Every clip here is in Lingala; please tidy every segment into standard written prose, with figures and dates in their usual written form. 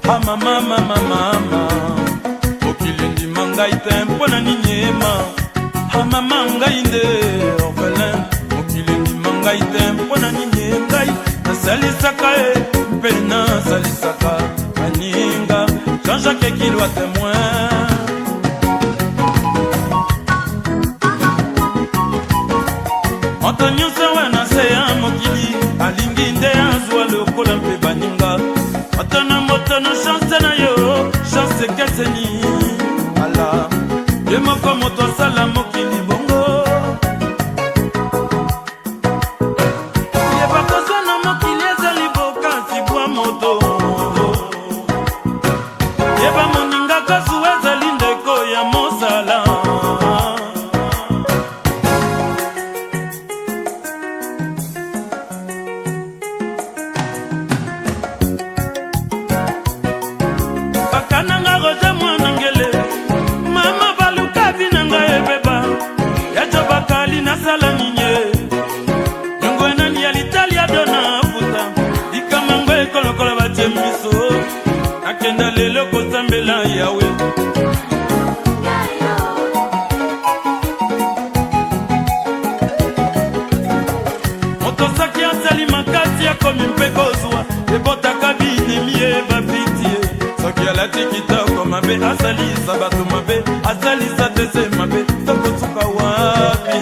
mama mama mama okilindi mangai tempo na ninyema mama ngai nde orphelin okilindi mangai tempo na ninyengai nasalisaka pena salisaka aninga Jean-Jacques Kilwa témoin Antonio Sawana seya mokili alingi nde azwa lokola mpe baninga atana motono chance na yo chance keseni ala ye moko moto asala mokili bongo ye bakozwa na mokili ezali bokasi bwa moto ye bamoninga kasu ezali ndeko ya mosala Nakenda lelo kosambela yawe motosaki asali makasi akomi mpe kozwa ebotaka binemie bapitie soki alati kitoko mabe asalisa bato mabe asalisa tese mabe tokosuka wapi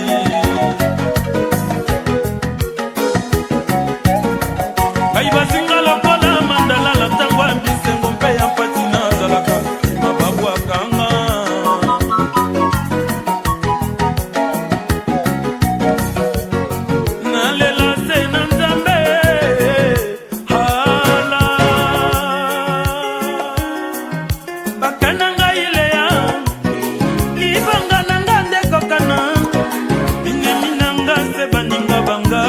ngai basinga lokola mandala la ntango ya bisengo mpe ya mpasi nazalaka mababu akanga nalela se na nzambe ala bakana ngai leya libanga na nga ndekokana binemi na nga se baninga banga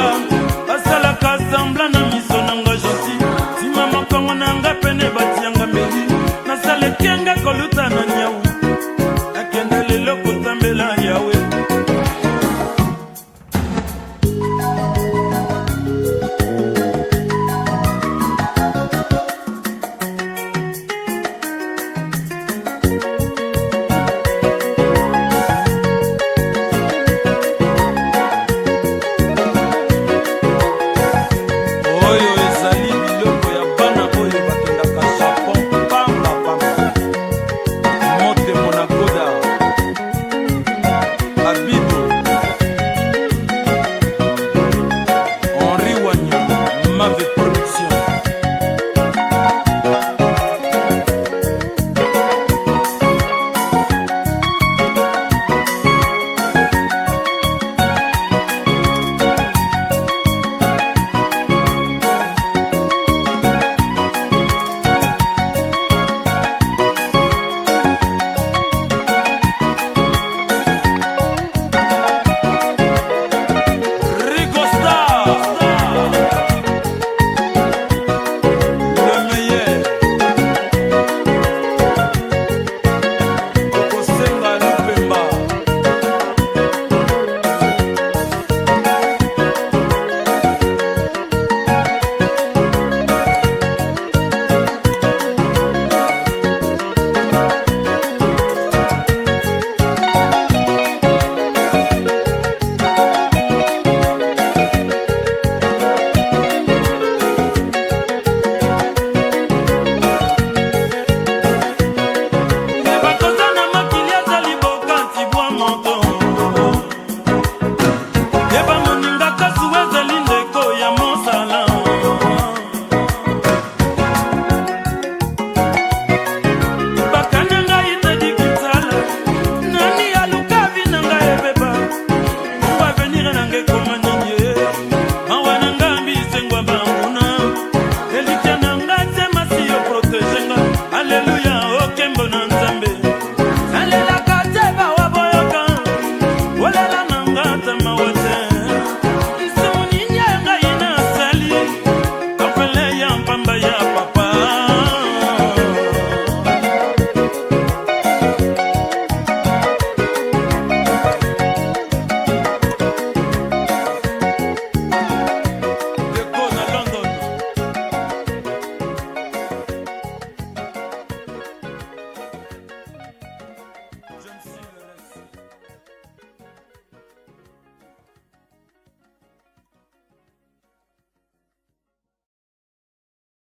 basalaka sambla na miso nanga josi nsima mokongo na nga pene batianga mbeli nasalekianga koluta na nyau nakenda lelo kotambela yawe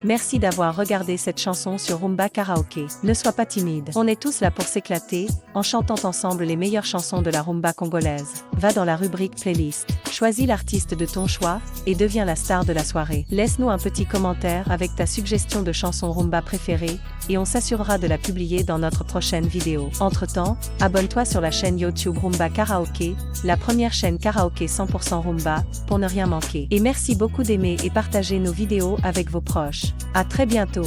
Merci d'avoir regardé cette chanson sur Rumba Karaoké. Ne sois pas timide. On est tous là pour s'éclater, en chantant ensemble les meilleures chansons de la rumba congolaise. Va dans la rubrique playlist. Choisis l'artiste de ton choix, et deviens la star de la soirée. Laisse-nous un petit commentaire avec ta suggestion de chanson rumba préférée, et on s'assurera de la publier dans notre prochaine vidéo. Entre-temps, abonne-toi sur la chaîne YouTube Rumba Karaoké, la première chaîne karaoké 100% rumba, pour ne rien manquer. Et merci beaucoup d'aimer et partager nos vidéos avec vos proches. À très bientôt.